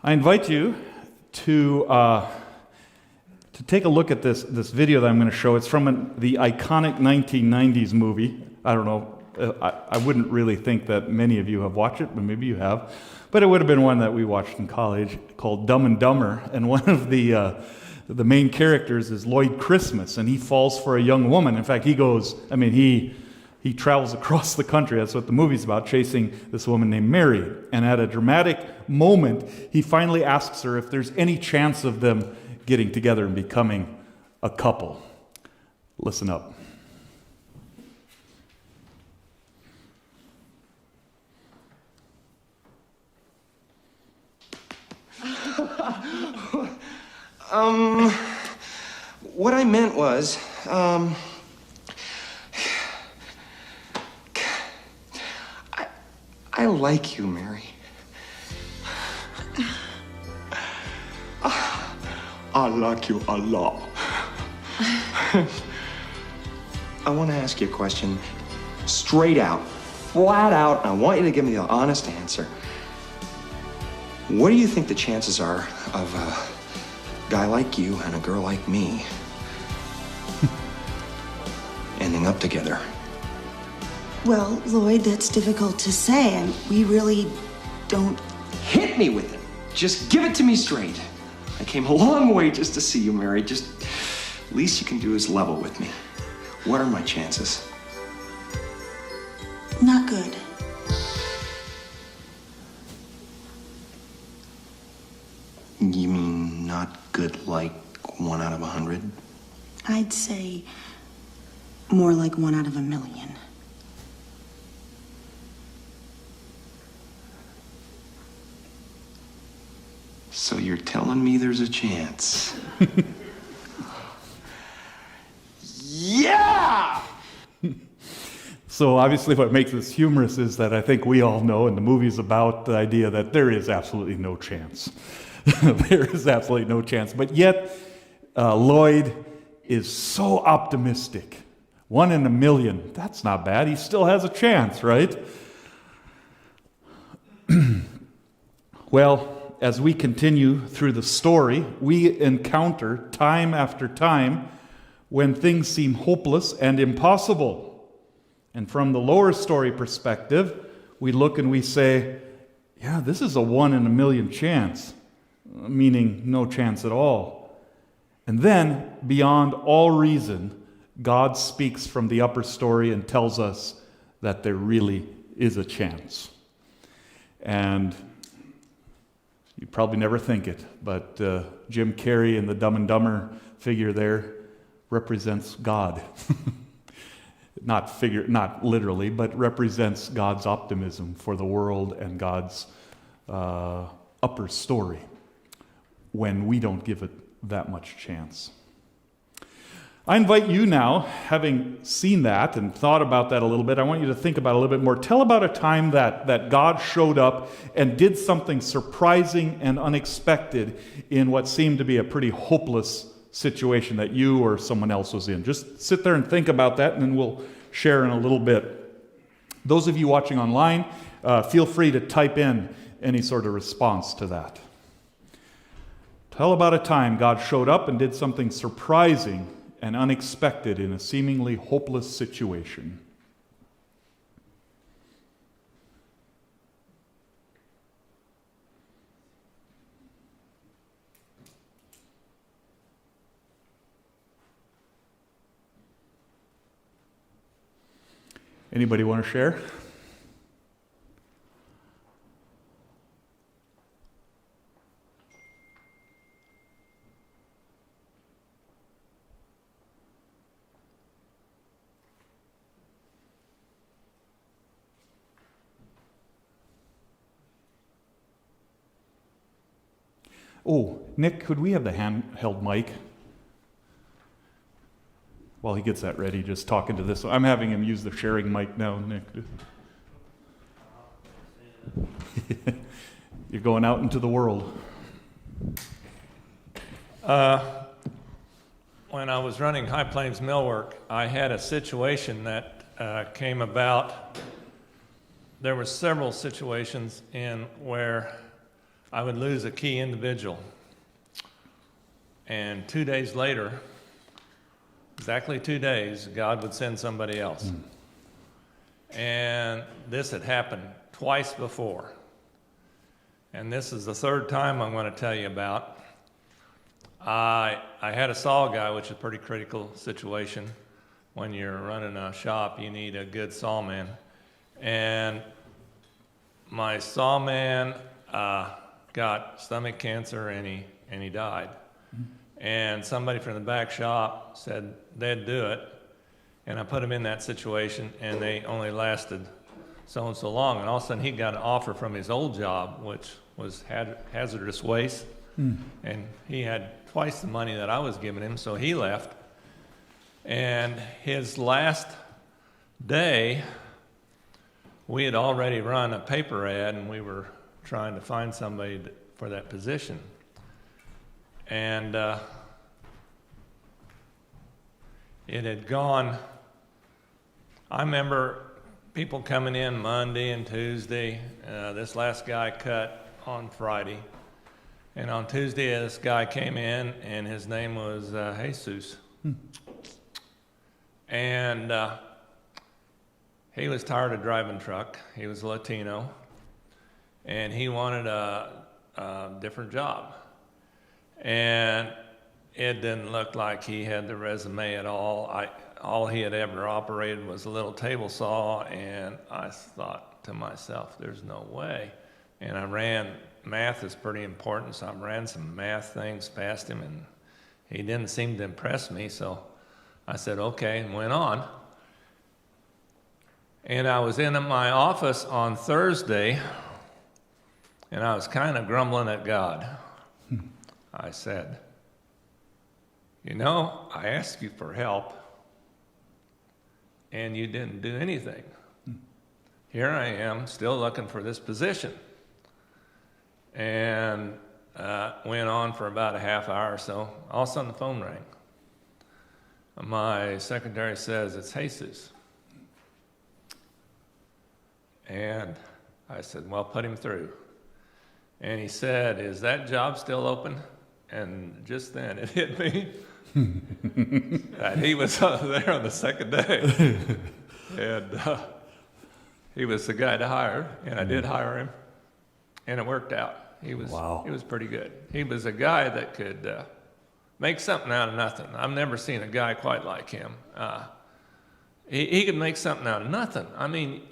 I invite you to take a look at this video that I'm going to show. It's from the iconic 1990s movie. I don't know, I wouldn't really think that many of you have watched it, but maybe you have. But it would have been one that we watched in college called Dumb and Dumber, and one of the main characters is Lloyd Christmas, and he falls for a young woman. In fact, he travels across the country, that's what the movie's about, chasing this woman named Mary. And at a dramatic moment, he finally asks her if there's any chance of them getting together and becoming a couple. Listen up. What I meant was, I like you, Mary. I like you a lot. I want to ask you a question, straight out, flat out, and I want you to give me the honest answer. What do you think the chances are of a guy like you and a girl like me ending up together? Well, Lloyd, that's difficult to say, and we really don't... Hit me with it. Just give it to me straight. I came a long way just to see you, Mary. Just, least you can do is level with me. What are my chances? Not good. You mean not good like 1 out of 100? I'd say more like 1 out of 1,000,000. So you're telling me there's a chance? Yeah! So obviously what makes this humorous is that I think we all know, and the movie's about the idea that there is absolutely no chance. There is absolutely no chance. But yet, Lloyd is so optimistic. 1 in 1,000,000. That's not bad. He still has a chance, right? Well, as we continue through the story, we encounter time after time when things seem hopeless and impossible. And from the lower story perspective, we look and we say, yeah, this is a 1 in 1,000,000 chance, meaning no chance at all. And then, beyond all reason, God speaks from the upper story and tells us that there really is a chance. And you probably never think it, but Jim Carrey in the Dumb and Dumber figure there represents God. Not literally, but represents God's optimism for the world and God's upper story when we don't give it that much chance. I invite you now, having seen that and thought about that a little bit, I want you to think about it a little bit more. Tell about a time that God showed up and did something surprising and unexpected in what seemed to be a pretty hopeless situation that you or someone else was in. Just sit there and think about that, and then we'll share in a little bit. Those of you watching online, feel free to type in any sort of response to that. Tell about a time God showed up and did something surprising and unexpected in a seemingly hopeless situation. Anybody want to share? Oh, Nick, could we have the handheld mic? While he gets that ready, just talking to this. I'm having him use the sharing mic now, Nick. You're going out into the world. When I was running High Plains Millwork, I had a situation that came about. There were several situations in where I would lose a key individual. And 2 days later, exactly 2 days, God would send somebody else. And this had happened twice before. And this is the third time I'm going to tell you about. I had a saw guy, which is a pretty critical situation. When you're running a shop, you need a good sawman. And my sawman got stomach cancer, and he died. And somebody from the back shop said they'd do it. And I put him in that situation, and they only lasted so and so long. And all of a sudden, he got an offer from his old job, which was hazardous waste. And he had twice the money that I was giving him, so he left. And his last day, we had already run a paper ad, and we were trying to find somebody for that position. And it had gone, I remember people coming in Monday and Tuesday. This last guy cut on Friday. And on Tuesday, this guy came in, and his name was Jesus. And he was tired of driving truck. He was Latino. And he wanted a different job. And it didn't look like he had the resume at all. All he had ever operated was a little table saw, and I thought to myself, there's no way. And I ran, math is pretty important, so I ran some math things past him, and he didn't seem to impress me, so I said, okay, and went on. And I was in my office on Thursday, and I was kind of grumbling at God. I said, you know, I asked you for help, and you didn't do anything. Here I am, still looking for this position. And went on for about a half hour or so. All of a sudden, the phone rang. My secretary says, it's Jesus. And I said, well, put him through. And he said, is that job still open? And just then it hit me that he was there on the second day. And he was the guy to hire, and I did hire him, and it worked out. He was pretty good. He was a guy that could make something out of nothing. I've never seen a guy quite like him. He could make something out of nothing. I mean,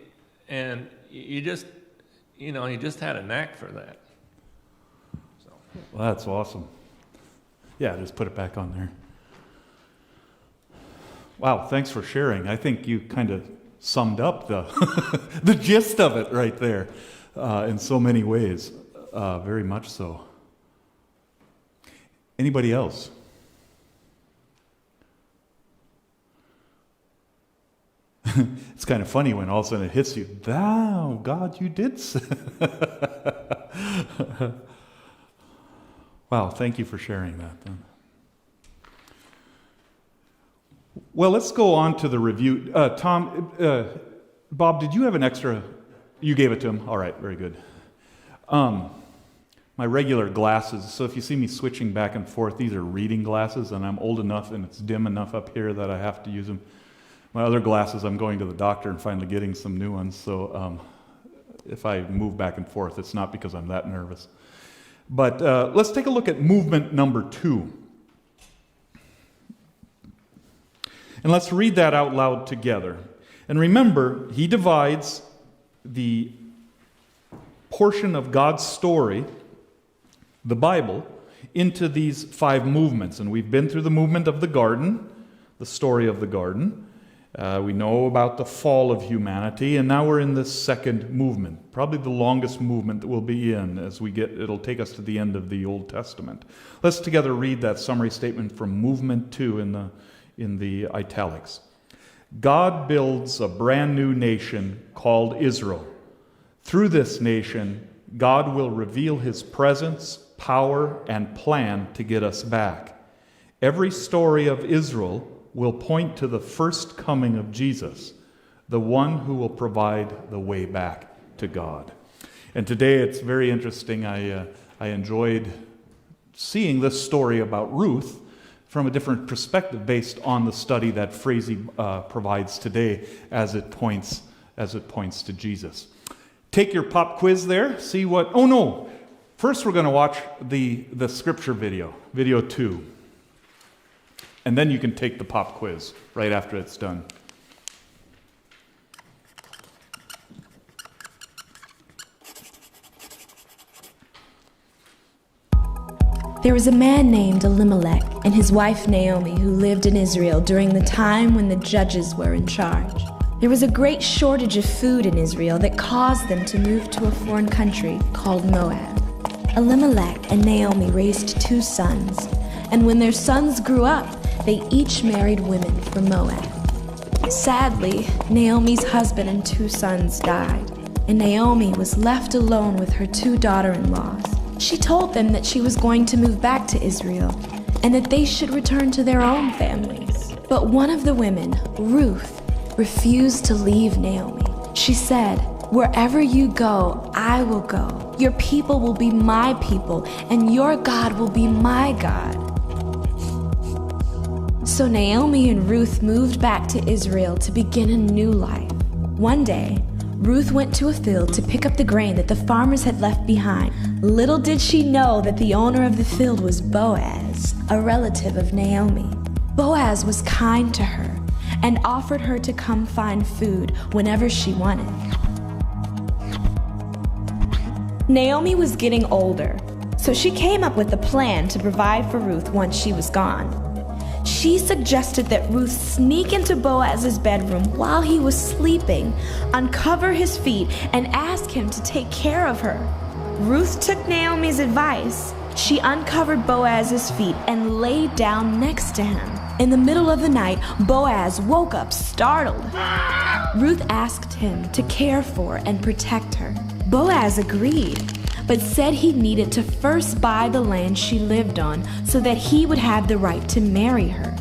and he just had a knack for that. So. Well, that's awesome. Yeah, just put it back on there. Wow, thanks for sharing. I think you kind of summed up the the gist of it right there in so many ways. Very much so. Anybody else? It's kind of funny when all of a sudden it hits you. Thou, God, you did say. Wow, thank you for sharing that. Then. Well, let's go on to the review. Tom, Bob, did you have an extra? You gave it to him? All right, very good. My regular glasses, so if you see me switching back and forth, these are reading glasses, and I'm old enough and it's dim enough up here that I have to use them. My other glasses, I'm going to the doctor and finally getting some new ones, so if I move back and forth, it's not because I'm that nervous. But let's take a look at movement number 2. And let's read that out loud together. And remember, he divides the portion of God's story, the Bible, into these 5 movements. And we've been through the movement of the garden, the story of the garden. We know about the fall of humanity, and now we're in the second movement, probably the longest movement that we'll be in as it'll take us to the end of the Old Testament. Let's together read that summary statement from movement 2 in the italics. God builds a brand new nation called Israel. Through this nation, God will reveal his presence, power, and plan to get us back. Every story of Israel will point to the first coming of Jesus, the one who will provide the way back to God. And today it's very interesting. I I enjoyed seeing this story about Ruth from a different perspective based on the study that Frazee provides today as it points to Jesus. Take your pop quiz there. See what... Oh, no. First, we're going to watch the scripture video 2. And then you can take the pop quiz right after it's done. There was a man named Elimelech and his wife Naomi who lived in Israel during the time when the judges were in charge. There was a great shortage of food in Israel that caused them to move to a foreign country called Moab. Elimelech and Naomi raised 2 sons, and when their sons grew up, they each married women from Moab. Sadly, Naomi's husband and 2 sons died, and Naomi was left alone with her 2 daughter-in-laws. She told them that she was going to move back to Israel and that they should return to their own families. But one of the women, Ruth, refused to leave Naomi. She said, "Wherever you go, I will go. Your people will be my people, and your God will be my God." So Naomi and Ruth moved back to Israel to begin a new life. One day, Ruth went to a field to pick up the grain that the farmers had left behind. Little did she know that the owner of the field was Boaz, a relative of Naomi. Boaz was kind to her and offered her to come find food whenever she wanted. Naomi was getting older, so she came up with a plan to provide for Ruth once she was gone. She suggested that Ruth sneak into Boaz's bedroom while he was sleeping, uncover his feet, and ask him to take care of her. Ruth took Naomi's advice. She uncovered Boaz's feet and laid down next to him. In the middle of the night, Boaz woke up startled. Ruth asked him to care for and protect her. Boaz agreed, but said he needed to first buy the land she lived on so that he would have the right to marry her.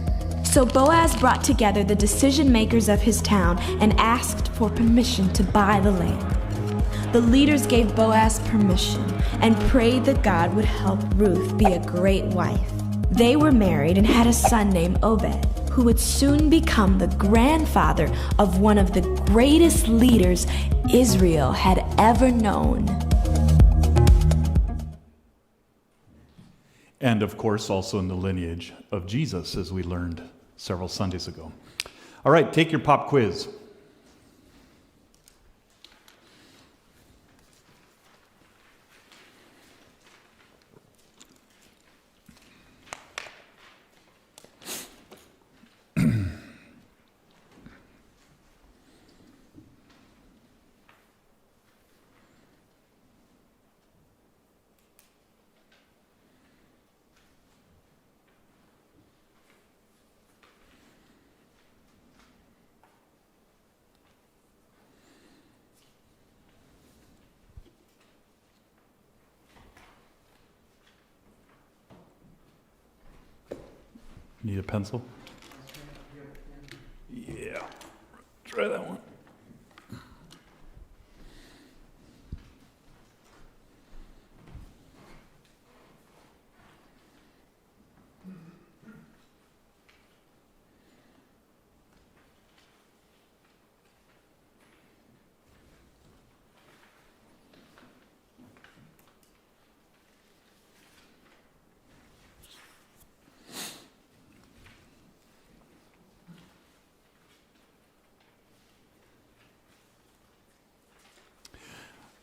So Boaz brought together the decision makers of his town and asked for permission to buy the land. The leaders gave Boaz permission and prayed that God would help Ruth be a great wife. They were married and had a son named Obed, who would soon become the grandfather of one of the greatest leaders Israel had ever known. And of course, also in the lineage of Jesus, as we learned several Sundays ago. All right, take your pop quiz. Need a pencil? Yeah. Try that one.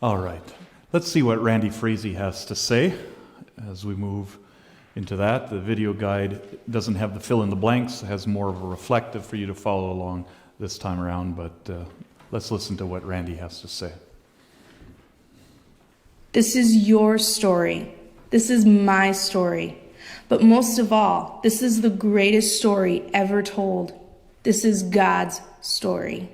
All right, let's see what Randy Frazee has to say as we move into that. The video guide doesn't have the fill in the blanks, it has more of a reflective for you to follow along this time around, but let's listen to what Randy has to say. This is your story. This is my story. But most of all, this is the greatest story ever told. This is God's story.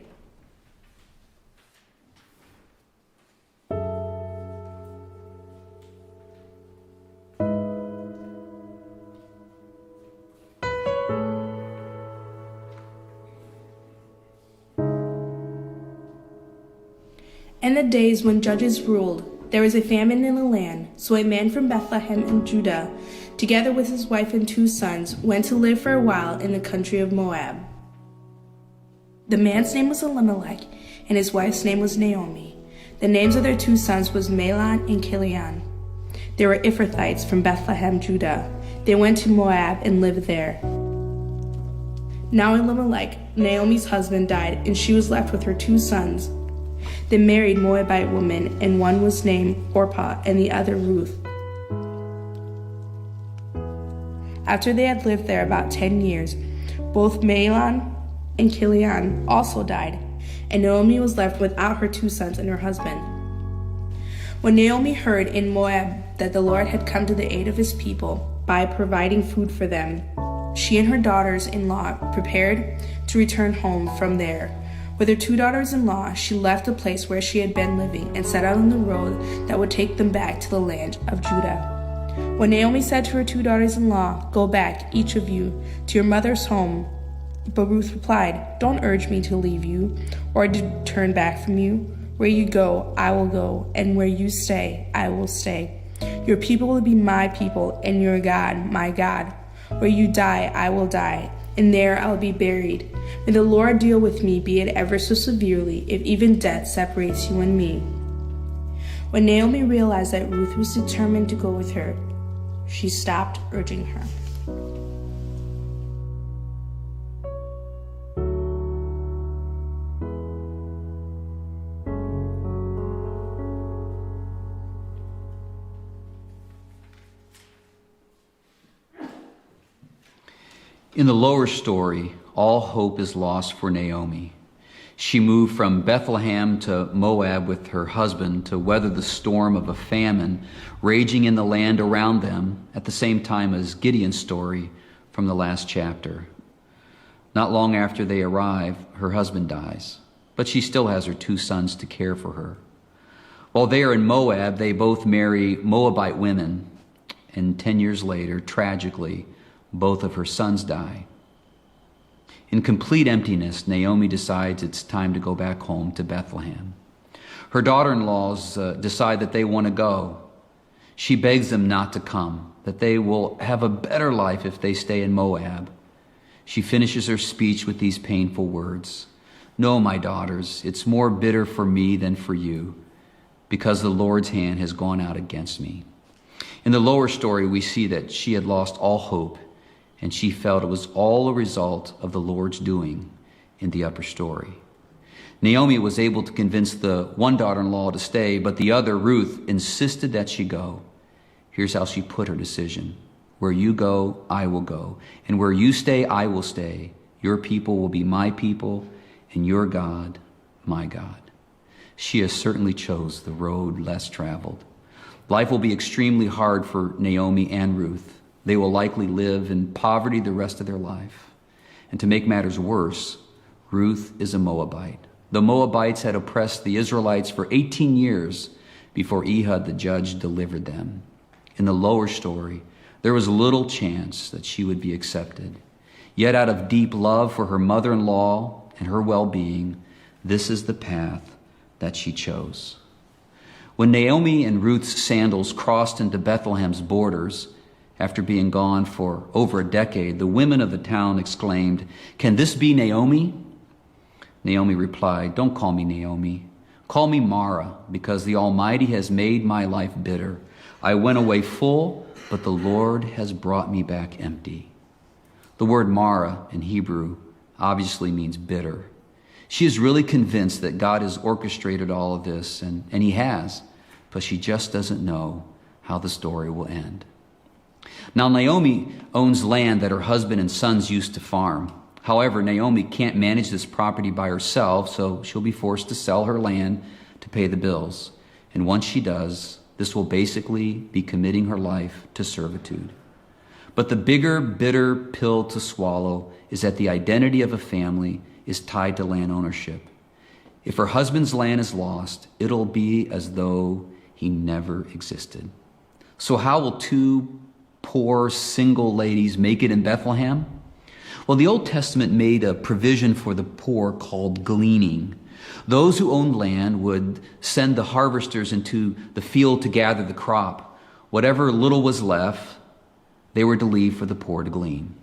In the days when judges ruled, there was a famine in the land, so a man from Bethlehem in Judah, together with his wife and 2 sons, went to live for a while in the country of Moab. The man's name was Elimelech, and his wife's name was Naomi. The names of their 2 sons was Mahlon and Chilion. They were Ephrathites from Bethlehem, Judah. They went to Moab and lived there. Now Elimelech, Naomi's husband, died, and she was left with her 2 sons. They married Moabite women, and one was named Orpah and the other Ruth. After they had lived there about 10 years, both Mahlon and Chilion also died, and Naomi was left without her 2 sons and her husband. When Naomi heard in Moab that the Lord had come to the aid of his people by providing food for them, she and her daughters-in-law prepared to return home from there. With her 2 daughters-in-law, she left the place where she had been living and set out on the road that would take them back to the land of Judah. When Naomi said to her 2 daughters-in-law, "Go back, each of you, to your mother's home," but Ruth replied, "Don't urge me to leave you or to turn back from you. Where you go, I will go, and where you stay, I will stay. Your people will be my people, and your God, my God. Where you die, I will die, and there I will be buried. May the Lord deal with me, be it ever so severely, if even death separates you and me." When Naomi realized that Ruth was determined to go with her, she stopped urging her. In the lower story, all hope is lost for Naomi. She moved from Bethlehem to Moab with her husband to weather the storm of a famine raging in the land around them at the same time as Gideon's story from the last chapter. Not long after they arrive, her husband dies, but she still has her 2 sons to care for her. While they are in Moab, they both marry Moabite women, and 10 years later, tragically, both of her sons die. In complete emptiness, Naomi decides it's time to go back home to Bethlehem. Her daughter-in-laws decide that they want to go. She begs them not to come, that they will have a better life if they stay in Moab. She finishes her speech with these painful words, "No, my daughters, it's more bitter for me than for you, because the Lord's hand has gone out against me." In the lower story, we see that she had lost all hope, and she felt it was all a result of the Lord's doing in the upper story. Naomi was able to convince the one daughter-in-law to stay, but the other, Ruth, insisted that she go. Here's how she put her decision. "Where you go, I will go, and where you stay, I will stay. Your people will be my people, and your God, my God." She has certainly chose the road less traveled. Life will be extremely hard for Naomi and Ruth. They will likely live in poverty the rest of their life. And to make matters worse, Ruth is a Moabite. The Moabites had oppressed the Israelites for 18 years before Ehud the judge delivered them. In the lower story, there was little chance that she would be accepted. Yet out of deep love for her mother-in-law and her well-being, this is the path that she chose. When Naomi and Ruth's sandals crossed into Bethlehem's borders, after being gone for over a decade, the women of the town exclaimed, "Can this be Naomi?" Naomi replied, "Don't call me Naomi. Call me Mara, because the Almighty has made my life bitter. I went away full, but the Lord has brought me back empty." The word Mara in Hebrew obviously means bitter. She is really convinced that God has orchestrated all of this, and he has, but she just doesn't know how the story will end. Now, Naomi owns land that her husband and sons used to farm. However, Naomi can't manage this property by herself, so she'll be forced to sell her land to pay the bills. And once she does, this will basically be committing her life to servitude. But the bigger, bitter pill to swallow is that the identity of a family is tied to land ownership. If her husband's land is lost, it'll be as though he never existed. So how will 2 poor single ladies make it in Bethlehem? Well, the Old Testament made a provision for the poor called gleaning. Those who owned land would send the harvesters into the field to gather the crop. Whatever little was left, they were to leave for the poor to glean.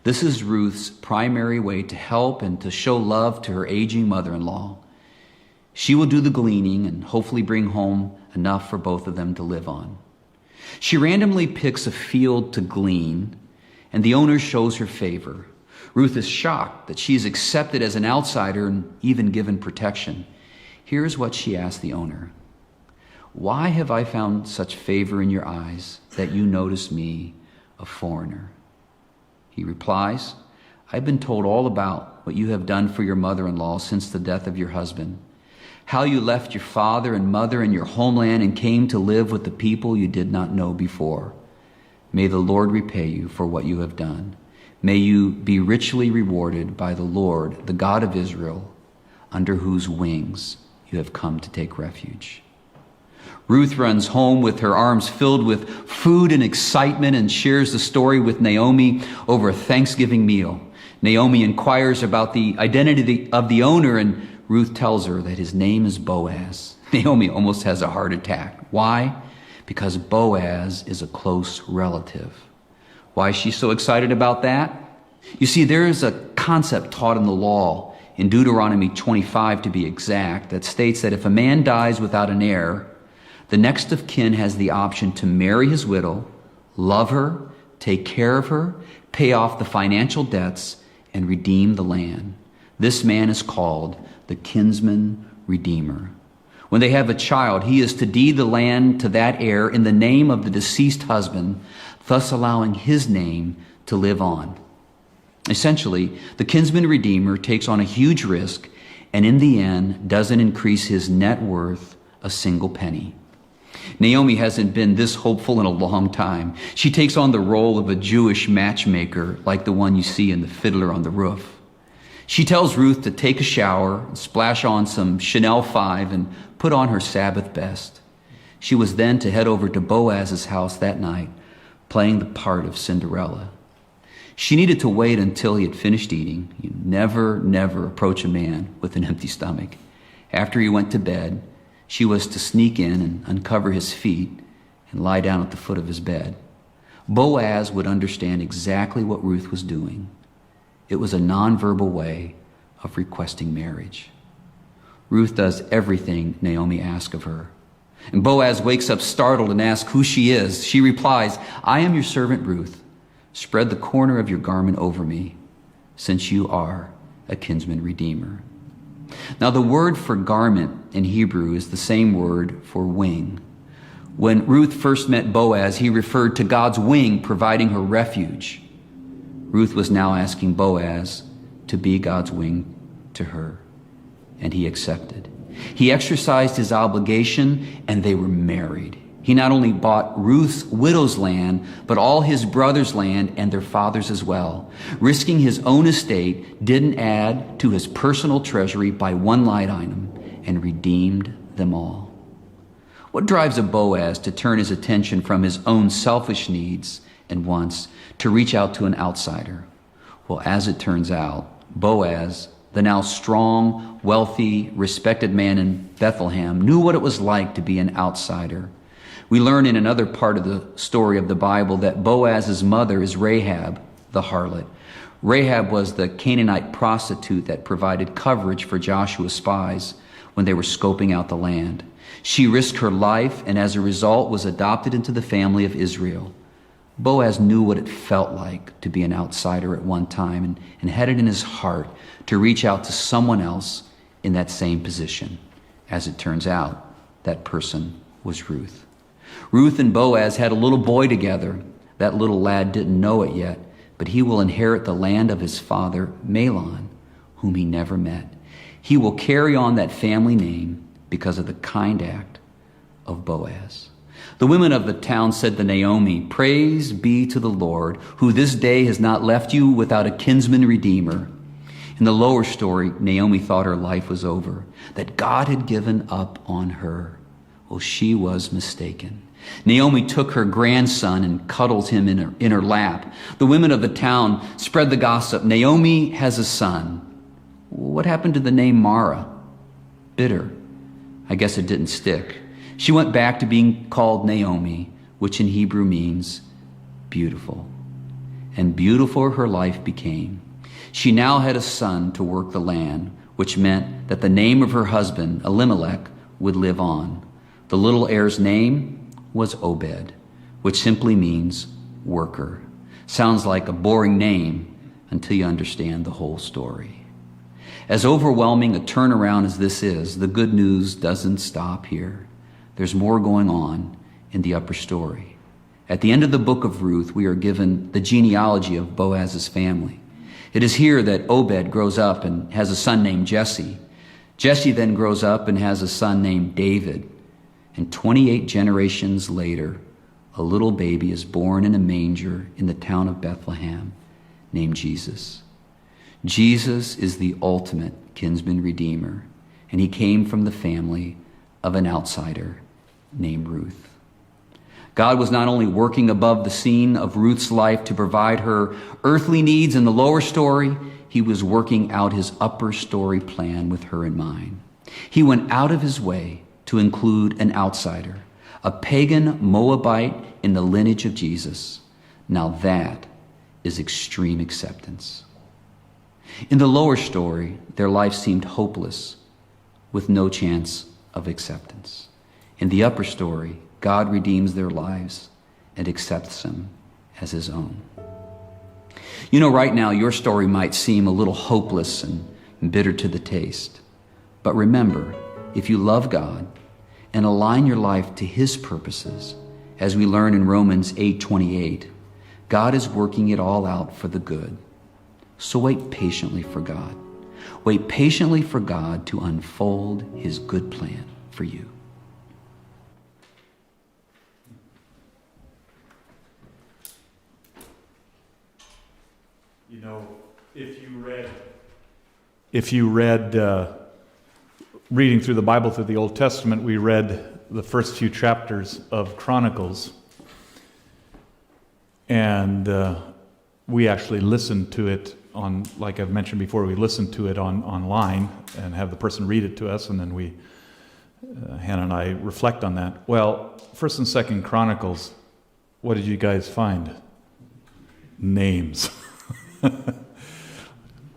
This is Ruth's primary way to help and to show love to her aging mother-in-law. She will do the gleaning and hopefully bring home enough for both of them to live on. She randomly picks a field to glean, and the owner shows her favor. Ruth is shocked that she is accepted as an outsider and even given protection. Here's what she asked the owner. "Why have I found such favor in your eyes that you notice me, a foreigner?" He replies, "I've been told all about what you have done for your mother-in-law since the death of your husband, how you left your father and mother and your homeland and came to live with the people you did not know before. May the Lord repay you for what you have done. May you be richly rewarded by the Lord, the God of Israel, under whose wings you have come to take refuge." Ruth runs home with her arms filled with food and excitement and shares the story with Naomi over a Thanksgiving meal. Naomi inquires about the identity of the owner, and Ruth tells her that his name is Boaz. Naomi almost has a heart attack. Why? Because Boaz is a close relative. Why is she so excited about that? You see, there is a concept taught in the law, in Deuteronomy 25 to be exact, that states that if a man dies without an heir, the next of kin has the option to marry his widow, love her, take care of her, pay off the financial debts, and redeem the land. This man is called the kinsman redeemer. When they have a child, he is to deed the land to that heir in the name of the deceased husband, thus allowing his name to live on. Essentially, the kinsman redeemer takes on a huge risk and in the end doesn't increase his net worth a single penny. Naomi hasn't been this hopeful in a long time. She takes on the role of a Jewish matchmaker like the one you see in The Fiddler on the Roof. She tells Ruth to take a shower, splash on some Chanel 5, and put on her Sabbath best. She was then to head over to Boaz's house that night, playing the part of Cinderella. She needed to wait until he had finished eating. You never approach a man with an empty stomach. After he went to bed, she was to sneak in and uncover his feet and lie down at the foot of his bed. Boaz would understand exactly what Ruth was doing. It was a nonverbal way of requesting marriage. Ruth does everything Naomi asks of her. And Boaz wakes up startled and asks who she is. She replies, "I am your servant Ruth. Spread the corner of your garment over me, since you are a kinsman redeemer." Now, the word for garment in Hebrew is the same word for wing. When Ruth first met Boaz, he referred to God's wing providing her refuge. Ruth was now asking Boaz to be God's wing to her, and he accepted. He exercised his obligation, and they were married. He not only bought Ruth's widow's land, but all his brother's land and their father's as well. Risking his own estate, didn't add to his personal treasury by one line item, and redeemed them all. What drives a Boaz to turn his attention from his own selfish needs and wants to reach out to an outsider? Well, as it turns out, Boaz, the now strong, wealthy, respected man in Bethlehem, knew what it was like to be an outsider. We learn in another part of the story of the Bible that Boaz's mother is Rahab, the harlot. Rahab was the Canaanite prostitute that provided coverage for Joshua's spies when they were scoping out the land. She risked her life and as a result was adopted into the family of Israel. Boaz knew what it felt like to be an outsider at one time and had it in his heart to reach out to someone else in that same position. As it turns out, that person was Ruth. Ruth and Boaz had a little boy together. That little lad didn't know it yet, but he will inherit the land of his father, Mahlon, whom he never met. He will carry on that family name because of the kind act of Boaz. The women of the town said to Naomi, "Praise be to the Lord, who this day has not left you without a kinsman redeemer." In the lower story, Naomi thought her life was over, that God had given up on her. Well, she was mistaken. Naomi took her grandson and cuddled him in her lap. The women of the town spread the gossip. Naomi has a son. What happened to the name Mara? Bitter. I guess it didn't stick. She went back to being called Naomi, which in Hebrew means beautiful. And beautiful her life became. She now had a son to work the land, which meant that the name of her husband, Elimelech, would live on. The little heir's name was Obed, which simply means worker. Sounds like a boring name until you understand the whole story. As overwhelming a turnaround as this is, the good news doesn't stop here. There's more going on in the upper story. At the end of the book of Ruth, we are given the genealogy of Boaz's family. It is here that Obed grows up and has a son named Jesse. Jesse then grows up and has a son named David. And 28 generations later, a little baby is born in a manger in the town of Bethlehem named Jesus. Jesus is the ultimate kinsman redeemer, and he came from the family of an outsider named Ruth. God was not only working above the scene of Ruth's life to provide her earthly needs in the lower story, he was working out his upper story plan with her in mind. He went out of his way to include an outsider, a pagan Moabite in the lineage of Jesus. Now that is extreme acceptance. In the lower story, their life seemed hopeless, with no chance of acceptance. In the upper story, God redeems their lives and accepts them as his own. You know, right now, your story might seem a little hopeless and bitter to the taste. But remember, if you love God and align your life to his purposes, as we learn in Romans 8:28, God is working it all out for the good. So wait patiently for God. Wait patiently for God to unfold his good plan for you. You know, if you read reading through the Bible through the Old Testament, we read the first few chapters of Chronicles, and we actually listened to it on, like I've mentioned before, we listened to it online and have the person read it to us, and then we, Hannah and I, reflect on that. Well, 1st and 2nd Chronicles, what did you guys find? Names.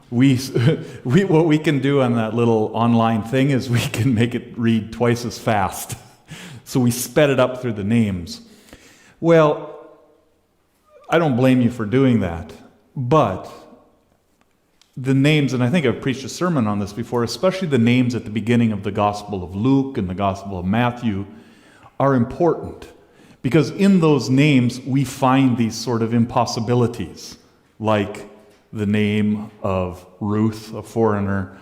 What we can do on that little online thing is we can make it read twice as fast. So we sped it up through the names. Well, I don't blame you for doing that, but the names, and I think I've preached a sermon on this before, especially the names at the beginning of the Gospel of Luke and the Gospel of Matthew, are important because in those names we find these sort of impossibilities, like the name of Ruth, a foreigner,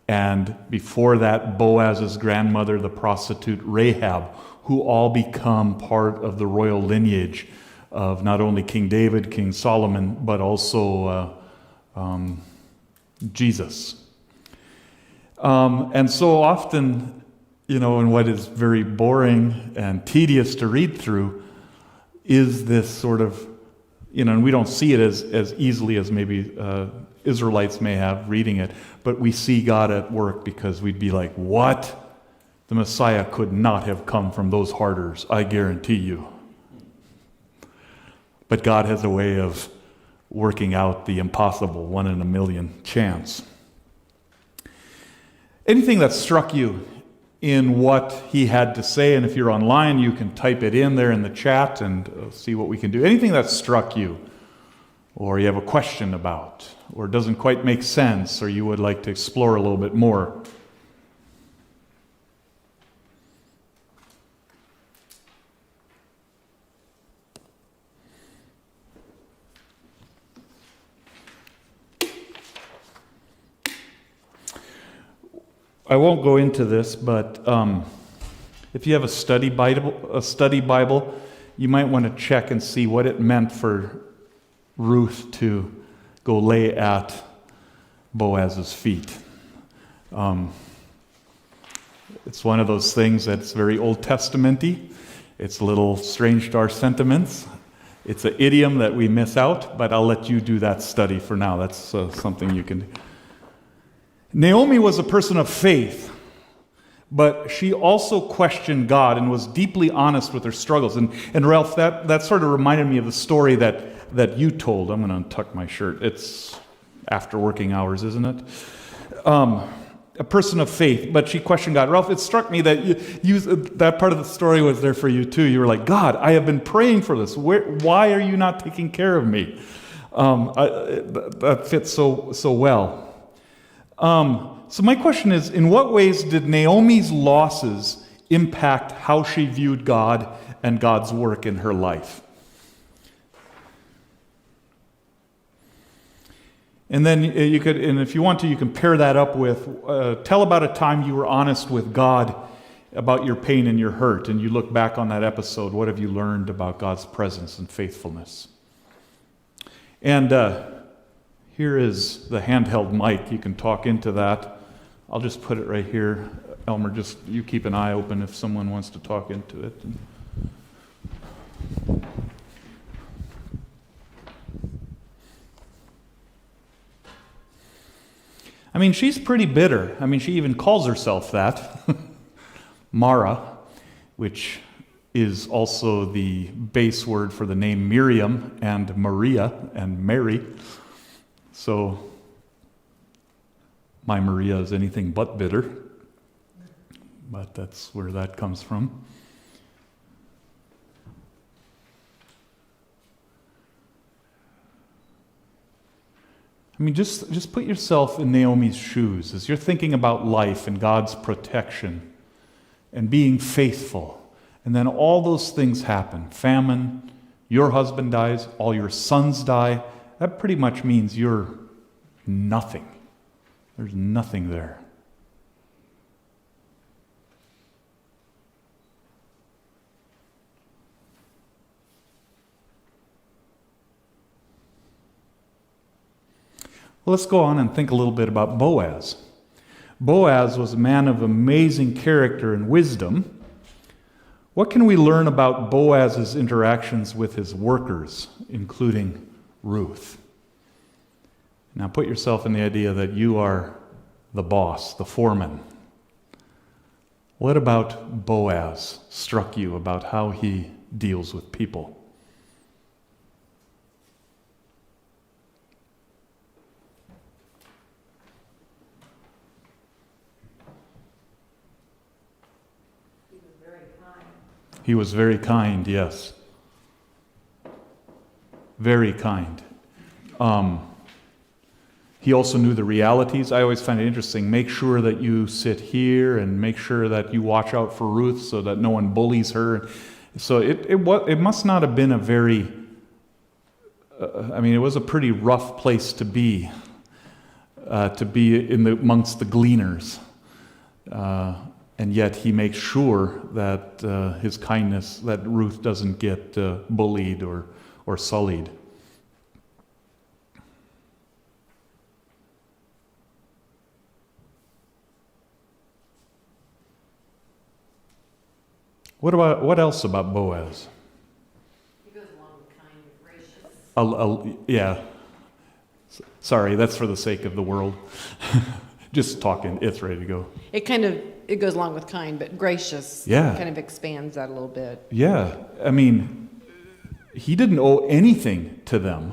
and before that, Boaz's grandmother, the prostitute Rahab, who all become part of the royal lineage of not only King David, King Solomon, but also Jesus. And so often, you know, and what is very boring and tedious to read through is this sort of, you know, and we don't see it as easily as maybe Israelites may have reading it, but we see God at work because we'd be like, what? The Messiah could not have come from those harders, I guarantee you. But God has a way of working out the impossible, 1 in a million chance. Anything that struck you in what he had to say, and if you're online, you can type it in there in the chat and see what we can do. Anything that struck you, or you have a question about, or doesn't quite make sense, or you would like to explore a little bit more. I won't go into this, but if you have a study Bible, you might want to check and see what it meant for Ruth to go lay at Boaz's feet. It's one of those things that's very Old Testament-y, It's a little strange to our sentiments. It's an idiom that we miss out, but I'll let you do that study for now. That's something you can do. Naomi was a person of faith, but she also questioned God and was deeply honest with her struggles. And Ralph, that sort of reminded me of the story that you told. I'm going to untuck my shirt. It's after working hours, isn't it? A person of faith, but she questioned God. Ralph, it struck me that that part of the story was there for you too. You were like, God, I have been praying for this. Why are you not taking care of me? That fits so well. So my question is, in what ways did Naomi's losses impact how she viewed God and God's work in her life? And then you could, and if you want to, you can pair that up with, tell about a time you were honest with God about your pain and your hurt, and you look back on that episode. What have you learned about God's presence and faithfulness? And here is the handheld mic. You can talk into that. I'll just put it right here. Elmer, just you keep an eye open if someone wants to talk into it. I mean, she's pretty bitter. I mean, she even calls herself that. Mara, which is also the base word for the name Miriam and Maria and Mary. So, my Maria is anything but bitter. But that's where that comes from. I mean, just put yourself in Naomi's shoes as you're thinking about life and God's protection and being faithful. And then all those things happen. Famine, your husband dies, all your sons die. That pretty much means you're nothing. There's nothing there. Well, let's go on and think a little bit about Boaz. Boaz was a man of amazing character and wisdom. What can we learn about Boaz's interactions with his workers, including Ruth? Now put yourself in the idea that you are the boss, the foreman. What about Boaz struck you about how he deals with people? He was very kind, yes. Very kind. He also knew the realities. I always find it interesting. Make sure that you sit here and make sure that you watch out for Ruth so that no one bullies her. So it must not have been a very, it was a pretty rough place to be amongst the gleaners. And yet he makes sure that his kindness, that Ruth doesn't get bullied or sullied. What else about Boaz? He goes along with kind and gracious. Yeah. Sorry, that's for the sake of the world. Just talking, it's ready to go. It goes along with kind, but gracious. Yeah. Kind of expands that a little bit. Yeah. He didn't owe anything to them.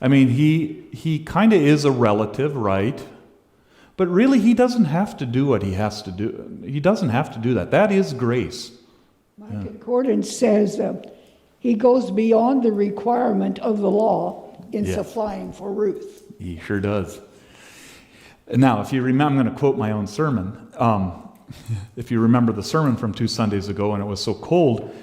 He kind of is a relative, right? But really, he doesn't have to do what he has to do. He doesn't have to do that. That is grace. My concordance says he goes beyond the requirement of the law in supplying for Ruth. He sure does. Now, if you remember, I'm going to quote my own sermon. If you remember the sermon from 2 Sundays ago, and it was so cold,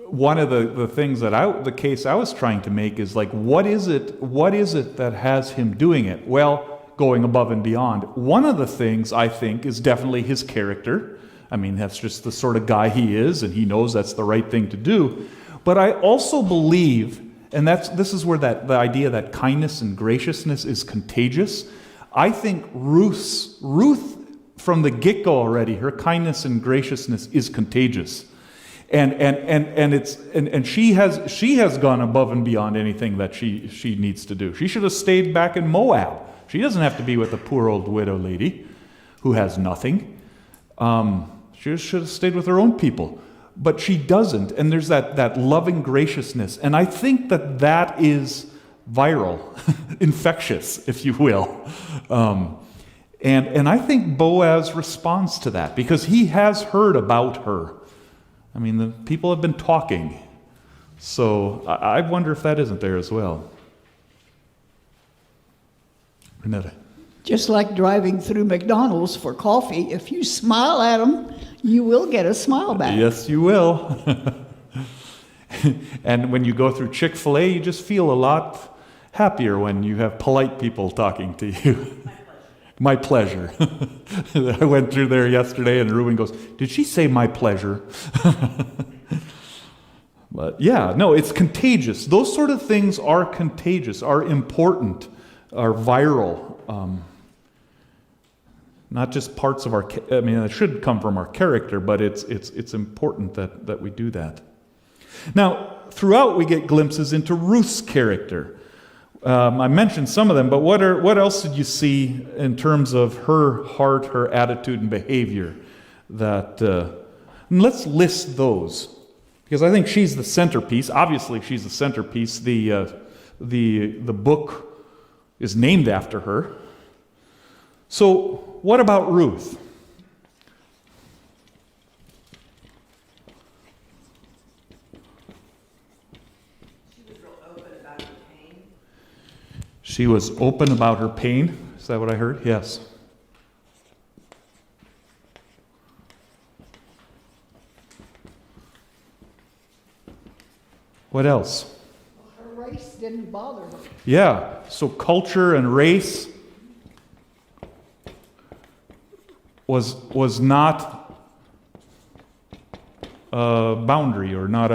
one of the things the case I was trying to make is like, what is it that has him doing it? Well, going above and beyond. One of the things I think is definitely his character. That's just the sort of guy he is, and he knows that's the right thing to do. But I also believe, and this is where the idea that kindness and graciousness is contagious. I think Ruth from the get-go already, her kindness and graciousness is contagious. And she has gone above and beyond anything that she needs to do. She should have stayed back in Moab. She doesn't have to be with a poor old widow lady who has nothing. She should have stayed with her own people. But she doesn't, and there's that loving graciousness. And I think that is viral, infectious, if you will. And I think Boaz responds to that because he has heard about her. I mean, the people have been talking. So I wonder if that isn't there as well. Renetta. Just like driving through McDonald's for coffee, if you smile at them, you will get a smile back. Yes, you will. And when you go through Chick-fil-A, you just feel a lot happier when you have polite people talking to you. My pleasure. I went through there yesterday and Ruben goes, "Did she say my pleasure?" But yeah, no, it's contagious. Those sort of things are contagious, are important, are viral. Not just parts of our, it should come from our character, but it's important that we do that. Now, throughout we get glimpses into Ruth's character. I mentioned some of them, but what else did you see in terms of her heart, her attitude, and behavior? Let's list those, because I think she's the centerpiece. Obviously, she's the centerpiece. The book is named after her. So, what about Ruth? She was open about her pain. Is that what I heard? Yes. What else? Her race didn't bother her. Yeah, so culture and race was not a boundary, or not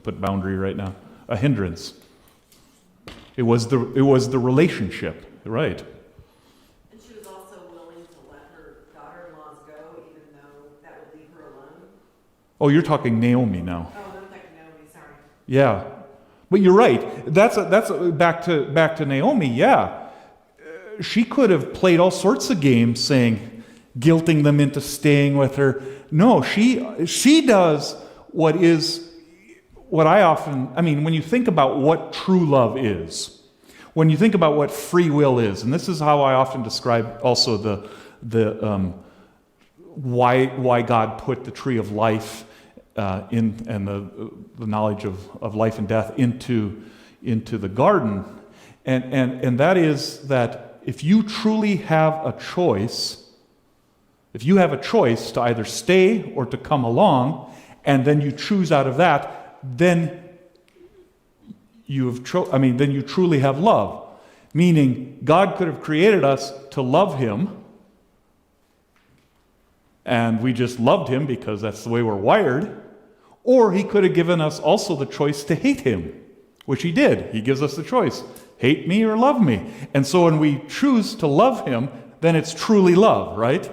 put boundary right now, a hindrance. It was the relationship, right? And she was also willing to let her daughter-in-laws go, even though that would leave her alone. Oh, you're talking Naomi now. Oh, I'm talking Naomi, sorry. Yeah, but you're right. That's back to Naomi. Yeah, she could have played all sorts of games, guilting them into staying with her. No, she does what I often, when you think about what true love is, when you think about what free will is, and this is how I often describe also the why God put the tree of life and the knowledge of life and death into the garden, and that is that if you truly have a choice, if you have a choice to either stay or to come along, and then you choose out of that, then you truly have love. Meaning, God could have created us to love Him, and we just loved Him because that's the way we're wired. Or He could have given us also the choice to hate Him, which He did. He gives us the choice, hate me or love me. And so when we choose to love Him, then it's truly love, right?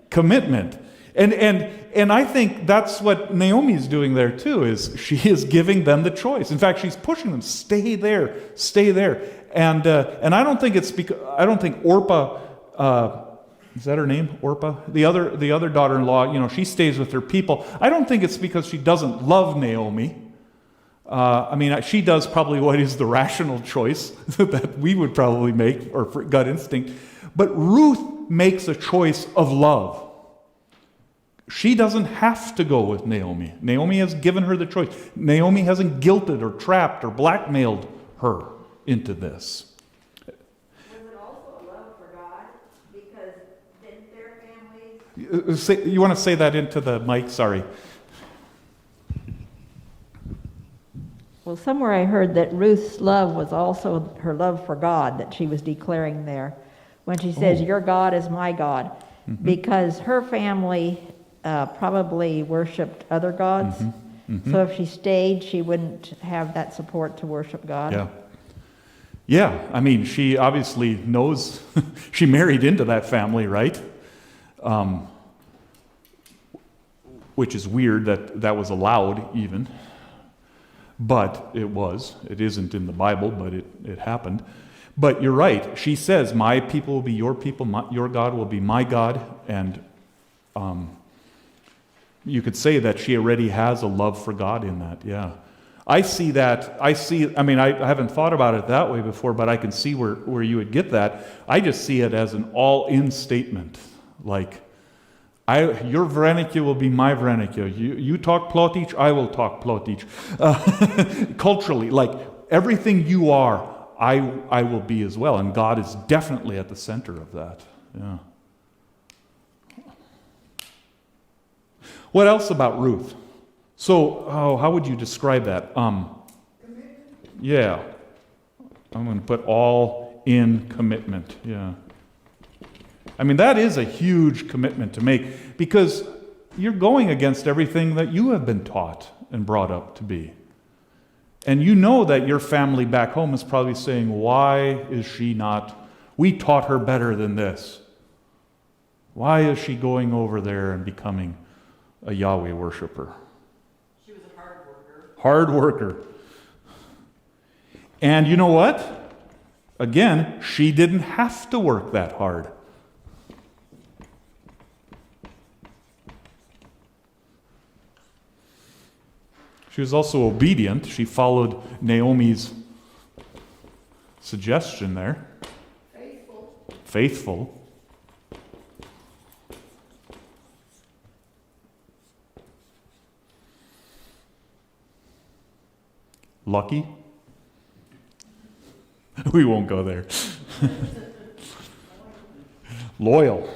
Commitment. And I think that's what Naomi is doing there too, is she is giving them the choice. In fact, she's pushing them, stay there. And I don't think Orpah, is that her name, Orpah? The other daughter-in-law, she stays with her people. I don't think it's because she doesn't love Naomi. She does probably what is the rational choice that we would probably make, or for gut instinct. But Ruth makes a choice of love. She doesn't have to go with Naomi. Naomi has given her the choice. Naomi hasn't guilted or trapped or blackmailed her into this. Was it also a love for God? Because didn't their families... You want to say that into the mic? Sorry. Well, somewhere I heard that Ruth's love was also her love for God that she was declaring there when she says, "Your God is my God," because her family probably worshipped other gods. So if she stayed, she wouldn't have that support to worship God. Yeah. She obviously knows. She married into that family, right? which is weird that that was allowed even. But it was. It isn't in the Bible, but it happened. But you're right. She says, my people will be your people, your God will be my God. And you could say that she already has a love for God in that, yeah. I see that, I haven't thought about it that way before, but I can see where you would get that. I just see it as an all-in statement. Like, your vernacular will be my vernacular. You talk Plotić, I will talk Plotić. Culturally, like, everything you are, I will be as well. And God is definitely at the center of that. Yeah. What else about Ruth? So, how would you describe that? Yeah. I'm going to put all in commitment. Yeah. I mean, that is a huge commitment to make because you're going against everything that you have been taught and brought up to be. And you know that your family back home is probably saying, why is she not? We taught her better than this. Why is she going over there and becoming a Yahweh worshiper? She was a hard worker. Hard worker. And you know what? Again, she didn't have to work that hard. She was also obedient. She followed Naomi's suggestion there. Faithful. Lucky? We won't go there. Loyal.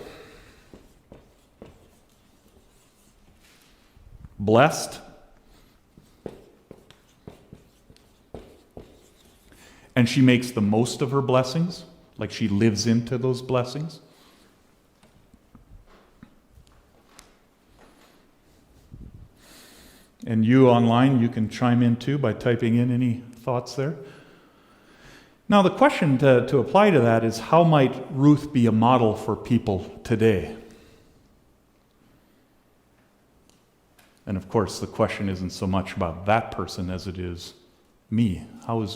Blessed. And she makes the most of her blessings, like she lives into those blessings. And you online, you can chime in too by typing in any thoughts there. Now the question to apply to that is, how might Ruth be a model for people today? And of course, the question isn't so much about that person as it is me.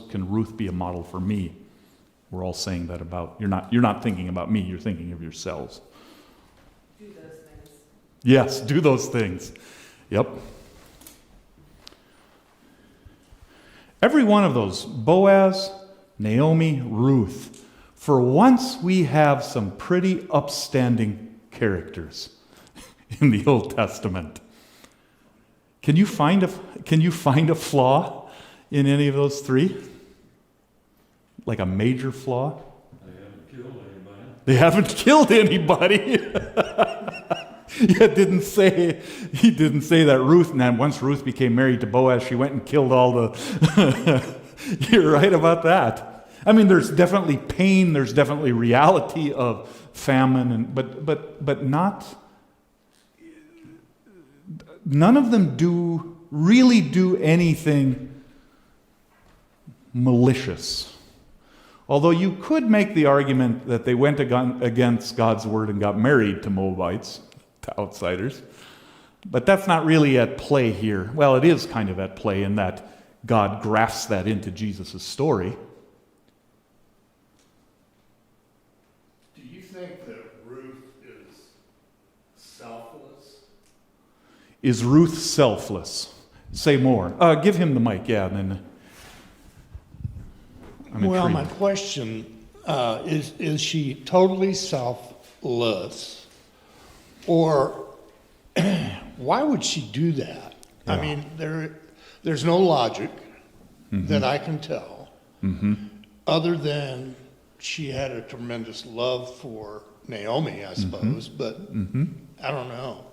Can Ruth be a model for me? We're all saying that about, you're not thinking about me, you're thinking of yourselves. Do those things. Yes, do those things. Yep. Every one of those, Boaz, Naomi, Ruth, for once we have some pretty upstanding characters in the Old Testament. Can you find a flaw in any of those three? Like a major flaw? They haven't killed anybody. Yeah, he didn't say that Ruth, and then once Ruth became married to Boaz, she went and killed all the... You're right about that. I mean, there's definitely pain, there's definitely reality of famine, but not... None of them really do anything malicious. Although you could make the argument that they went against God's word and got married to Moabites, to outsiders. But that's not really at play here. Well, it is kind of at play in that God grafts that into Jesus' story. Do you think that Ruth is selfless? Is Ruth selfless? Say more. Give him the mic, yeah, and then... Well, my question is she totally selfless? Or why would she do that? Yeah. I mean, there's no logic that I can tell, other than she had a tremendous love for Naomi, I suppose, but I don't know.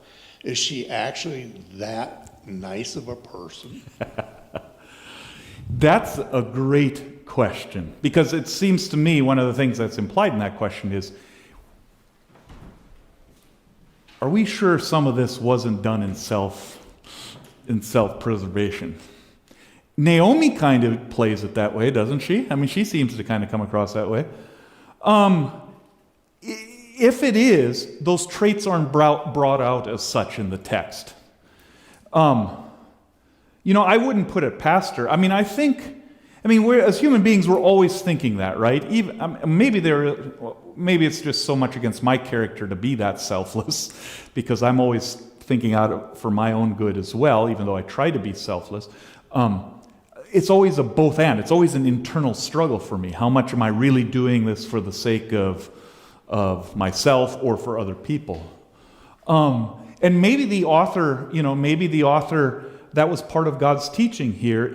Is she actually that nice of a person? That's a great question, because it seems to me one of the things that's implied in that question is, are we sure some of this wasn't done in self-preservation? Naomi kind of plays it that way, doesn't she? I mean, she seems to kind of come across that way. If it is, those traits aren't brought out as such in the text. I wouldn't put it past her. We're, as human beings, we're always thinking that, right? Even maybe it's just so much against my character to be that selfless, because I'm always thinking out for my own good as well, even though I try to be selfless. It's always a both and. It's always an internal struggle for me. How much am I really doing this for the sake of myself or for other people? And maybe the author, that was part of God's teaching here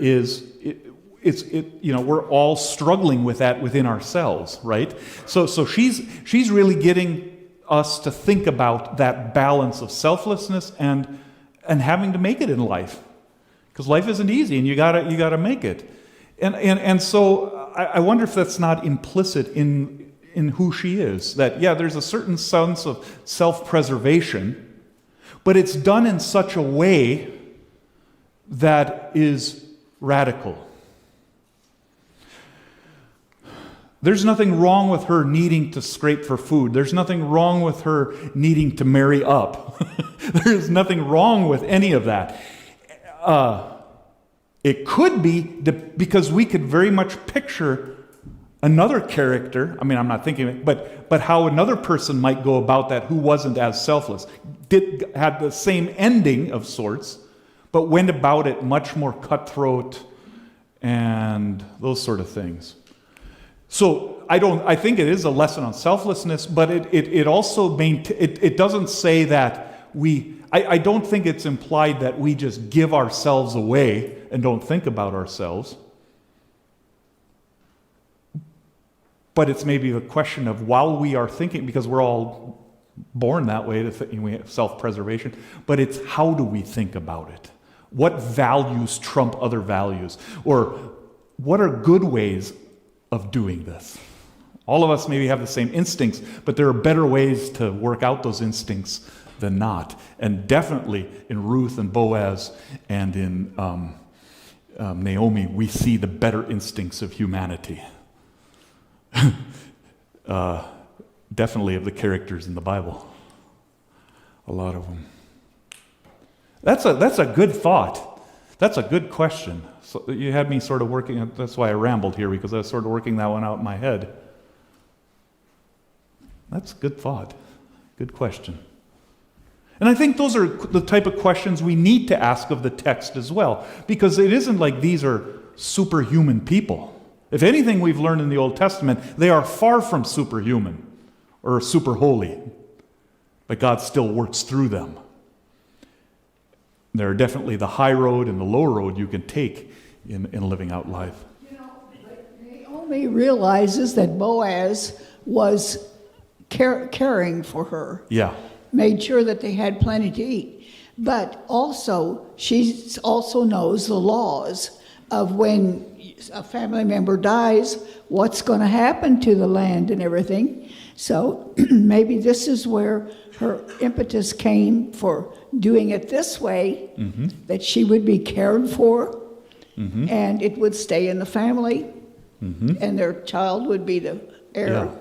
we're all struggling with that within ourselves, right? So she's really getting us to think about that balance of selflessness and having to make it in life. Because life isn't easy, and you gotta make it, and so I wonder if that's not implicit in who she is. That there's a certain sense of self-preservation, but it's done in such a way that is radical. There's nothing wrong with her needing to scrape for food. There's nothing wrong with her needing to marry up. There's nothing wrong with any of that. It could be because we could very much picture another character. I'm not thinking of it, but how another person might go about that who wasn't as selfless, had the same ending of sorts, but went about it much more cutthroat and those sort of things. So I think it is a lesson on selflessness, but it also it doesn't say that I don't think it's implied that we just give ourselves away and don't think about ourselves. But it's maybe the question of, while we are thinking, because we're all born that way, we have self-preservation, but it's how do we think about it? What values trump other values? Or what are good ways of doing this? All of us maybe have the same instincts, but there are better ways to work out those instincts than not. And definitely in Ruth and Boaz and in Naomi, we see the better instincts of humanity. Definitely of the characters in the Bible. A lot of them. That's a good thought. That's a good question. So you had me sort of working, that's why I rambled here, because I was sort of working that one out in my head. That's a good thought. Good question. And I think those are the type of questions we need to ask of the text as well, because it isn't like these are superhuman people. If anything we've learned in the Old Testament, they are far from superhuman or super holy, but God still works through them. There are definitely the high road and the low road you can take in living out life. Naomi realizes that Boaz was caring for her. Yeah. Made sure that they had plenty to eat. But also, she also knows the laws of when a family member dies, what's going to happen to the land and everything. So maybe this is where her impetus came for doing it this way, that she would be cared for, and it would stay in the family, and their child would be the heir.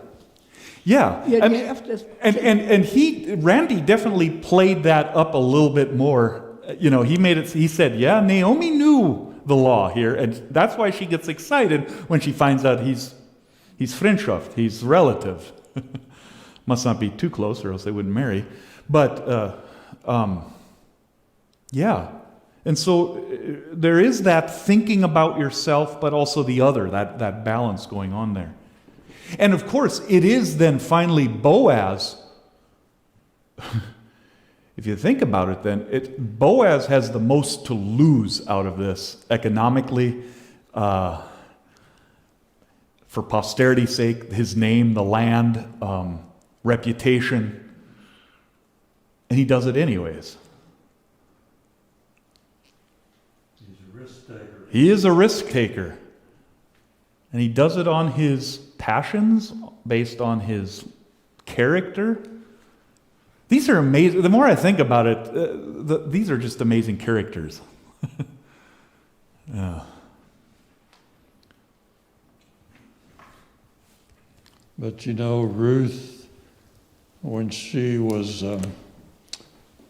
Yeah. Randy definitely played that up a little bit more. He said, Naomi knew the law here, and that's why she gets excited when she finds out he's Freundschaft, he's relative. Must not be too close or else they wouldn't marry. But, and so there is that thinking about yourself, but also the other, that balance going on there. And of course, it is then finally Boaz. If you think about it, then Boaz has the most to lose out of this economically, for posterity's sake, his name, the land, reputation, and he does it anyways. He's a risk taker. He is a risk taker. And he does it on his passions, based on his character. These are amazing. The more I think about it, these are just amazing characters. Yeah. But Ruth, when she was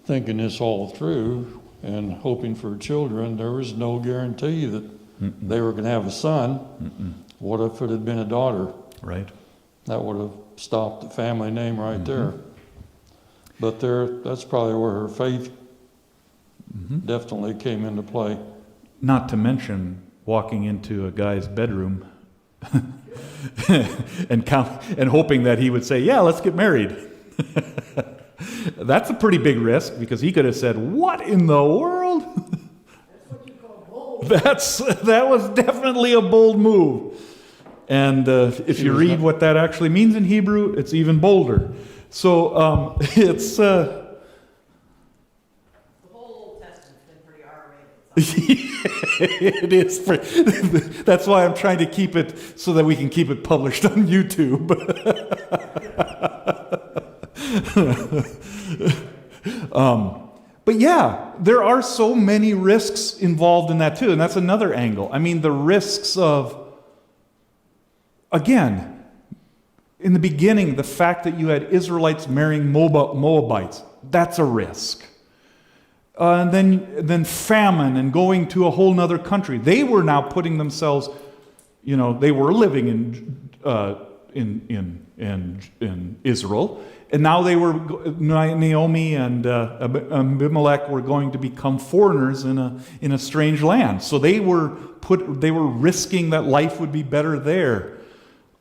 thinking this all through, and hoping for children, there was no guarantee that they were going to have a son. What if it had been a daughter? Right. That would have stopped the family name right there. But that's probably where her faith definitely came into play. Not to mention walking into a guy's bedroom and hoping that he would say, "Yeah, let's get married." That's a pretty big risk, because he could have said, "What in the world?" That's what you call bold. That was definitely a bold move. And if you read what that actually means in Hebrew, it's even bolder. So it's... the whole Old Testament's been pretty R-rated. It is. That's why I'm trying to keep it so that we can keep it published on YouTube. But yeah, there are so many risks involved in that too, and that's another angle. I mean, the risks of, again, in the beginning, the fact that you had Israelites marrying Moabites, that's a risk. And then famine and going to a whole other country. They were now putting themselves, they were living in Israel, and now Naomi and Abimelech were going to become foreigners in a strange land. So they were risking that life would be better there.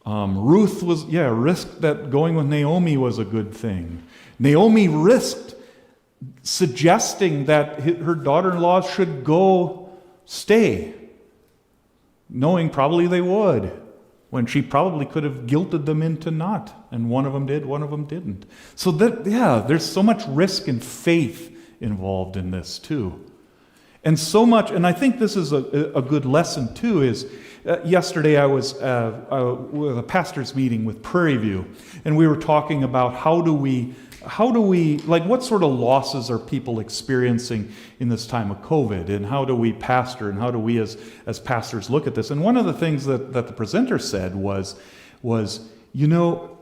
Ruth risked that going with Naomi was a good thing. Naomi risked suggesting that her daughter-in-law should stay, knowing probably they would, when she probably could have guilted them into not, and one of them did, one of them didn't. So there's so much risk and faith involved in this too. And so much, and I think this is a good lesson too, is yesterday I was with a pastor's meeting with Prairie View, and we were talking about how do we, what sort of losses are people experiencing in this time of COVID, and how do we pastor, and how do we as pastors look at this? And one of the things that the presenter said was,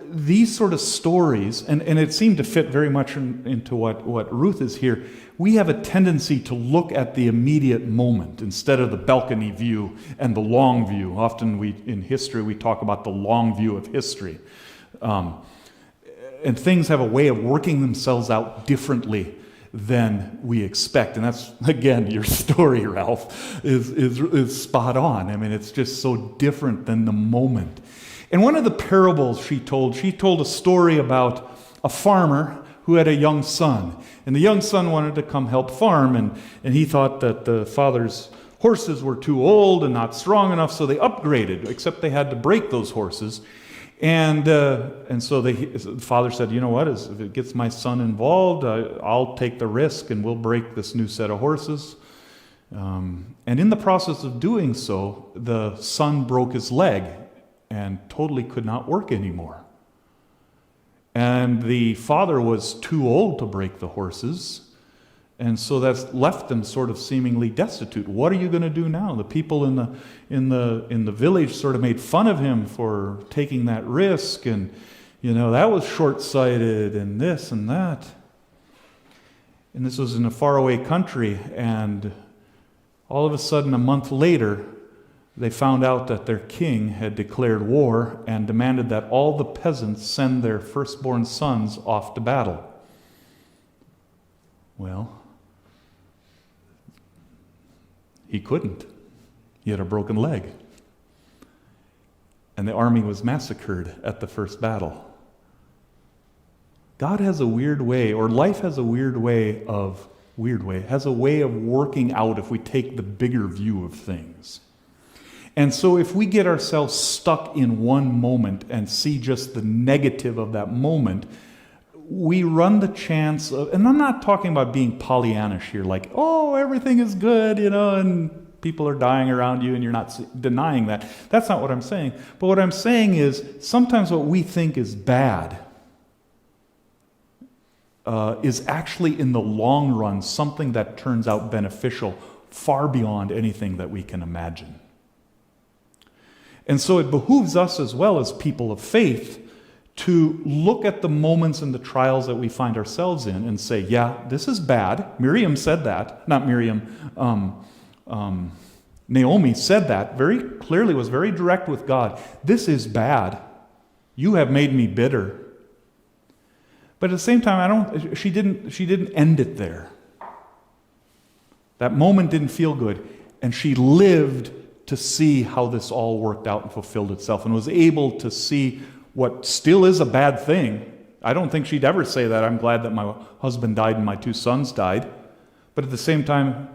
these sort of stories, and it seemed to fit very much into what Ruth is here, we have a tendency to look at the immediate moment instead of the balcony view and the long view. Often in history we talk about the long view of history. And things have a way of working themselves out differently than we expect. And that's, again, your story, Ralph, is spot on. I mean, it's just so different than the moment. And one of the parables she told a story about a farmer who had a young son. And the young son wanted to come help farm, and he thought that the father's horses were too old and not strong enough, so they upgraded, except they had to break those horses. And so the father said, "You know what, if it gets my son involved, I'll take the risk and we'll break this new set of horses." And in the process of doing so, the son broke his leg and totally could not work anymore. And the father was too old to break the horses, and so that's left them sort of seemingly destitute. What are you going to do now? The people in the village sort of made fun of him for taking that risk, and that was short-sighted, and this and that. And this was in a faraway country, and all of a sudden, a month later, they found out that their king had declared war and demanded that all the peasants send their firstborn sons off to battle. Well, he couldn't. He had a broken leg. And the army was massacred at the first battle. God has a weird way, or life has a has a way of working out if we take the bigger view of things. And so if we get ourselves stuck in one moment and see just the negative of that moment, we run the chance of, and I'm not talking about being Pollyannish here, like, oh, everything is good, and people are dying around you and you're not denying that. That's not what I'm saying. But what I'm saying is sometimes what we think is bad is actually in the long run something that turns out beneficial far beyond anything that we can imagine. And so it behooves us as well as people of faith to look at the moments and the trials that we find ourselves in and say, yeah, this is bad. Miriam said that. Not Miriam. Naomi said that very clearly, was very direct with God. This is bad. You have made me bitter. But at the same time, she didn't end it there. That moment didn't feel good. And she lived to see how this all worked out and fulfilled itself, and was able to see what still is a bad thing. I don't think she'd ever say that, I'm glad that my husband died and my 2 sons died. But at the same time,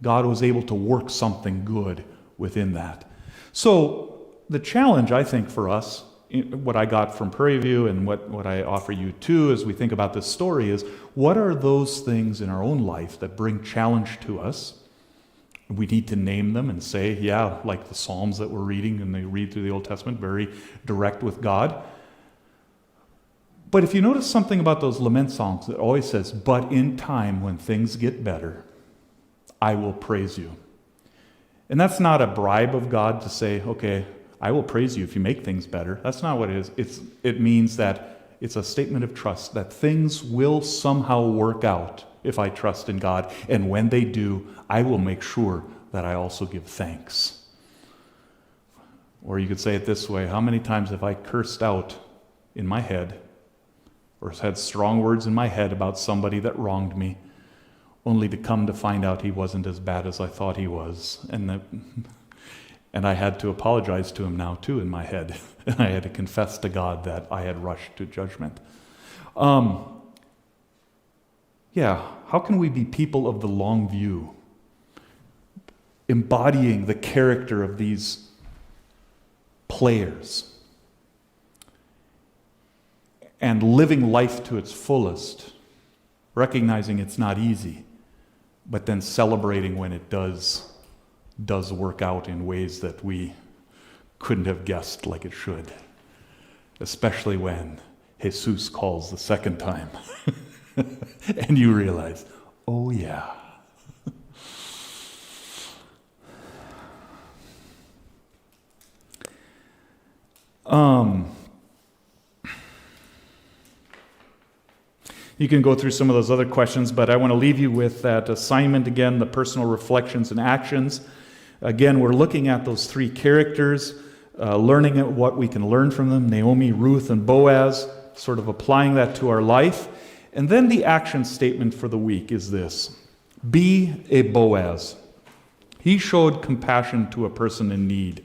God was able to work something good within that. So the challenge, I think, for us, what I got from Prairie View and what I offer you too as we think about this story is, what are those things in our own life that bring challenge to us? We need to name them and say, yeah, like the Psalms that we're reading, and they read through the Old Testament, very direct with God. But if you notice something about those lament songs, it always says, but in time when things get better, I will praise you. And that's not a bribe of God to say, okay, I will praise you if you make things better. That's not what it is. It means that it's a statement of trust, that things will somehow work out if I trust in God. And when they do, I will make sure that I also give thanks. Or you could say it this way, how many times have I cursed out in my head, or had strong words in my head about somebody that wronged me, only to come to find out he wasn't as bad as I thought he was. And I had to apologize to him now too in my head. And I had to confess to God that I had rushed to judgment. How can we be people of the long view, embodying the character of these players and living life to its fullest, recognizing it's not easy, but then celebrating when it does work out in ways that we couldn't have guessed like it should, especially when Jesus calls the second time and you realize, oh yeah. You can go through some of those other questions, but I want to leave you with that assignment again, the personal reflections and actions. Again, we're looking at those 3 characters, learning at what we can learn from them, Naomi, Ruth, and Boaz, sort of applying that to our life. And then the action statement for the week is this: be a Boaz. He showed compassion to a person in need.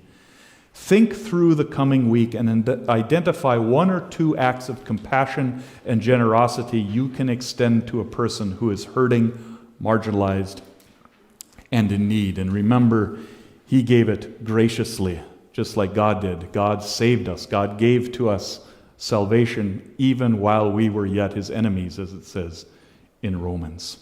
Think through the coming week and identify 1 or 2 acts of compassion and generosity you can extend to a person who is hurting, marginalized, and in need. And remember, he gave it graciously, just like God did. God saved us. God gave to us salvation even while we were yet his enemies, as it says in Romans.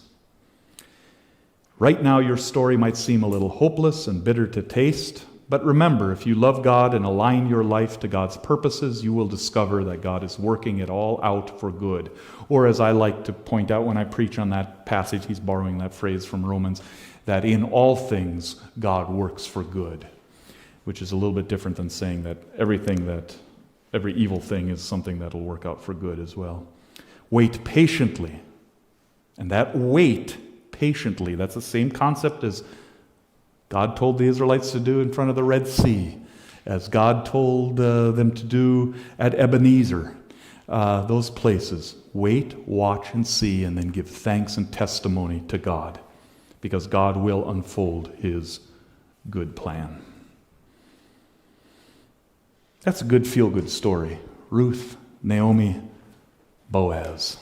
Right now, your story might seem a little hopeless and bitter to taste. But remember, if you love God and align your life to God's purposes, you will discover that God is working it all out for good. Or as I like to point out when I preach on that passage, he's borrowing that phrase from Romans, that in all things God works for good, which is a little bit different than saying that every evil thing is something that will work out for good as well. Wait patiently. And that wait patiently, that's the same concept as God told the Israelites to do in front of the Red Sea, as God told them to do at Ebenezer, those places. Wait, watch, and see, and then give thanks and testimony to God, because God will unfold his good plan. That's a good feel-good story. Ruth, Naomi, Boaz.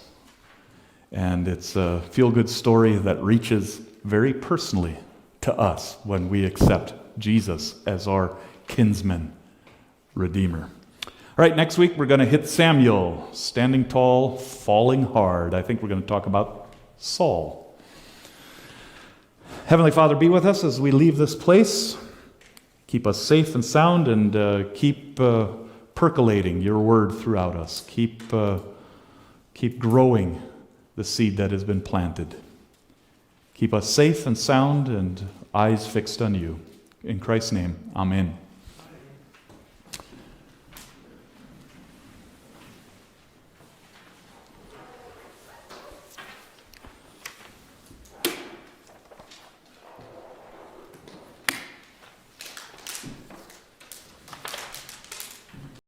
And it's a feel-good story that reaches very personally to us when we accept Jesus as our kinsman redeemer. All right, next week we're going to hit Samuel, standing tall, falling hard. I think we're going to talk about Saul. Heavenly Father, be with us as we leave this place. Keep us safe and sound, and keep percolating your word throughout us. Keep growing the seed that has been planted. Keep us safe and sound and eyes fixed on you. In Christ's name, amen.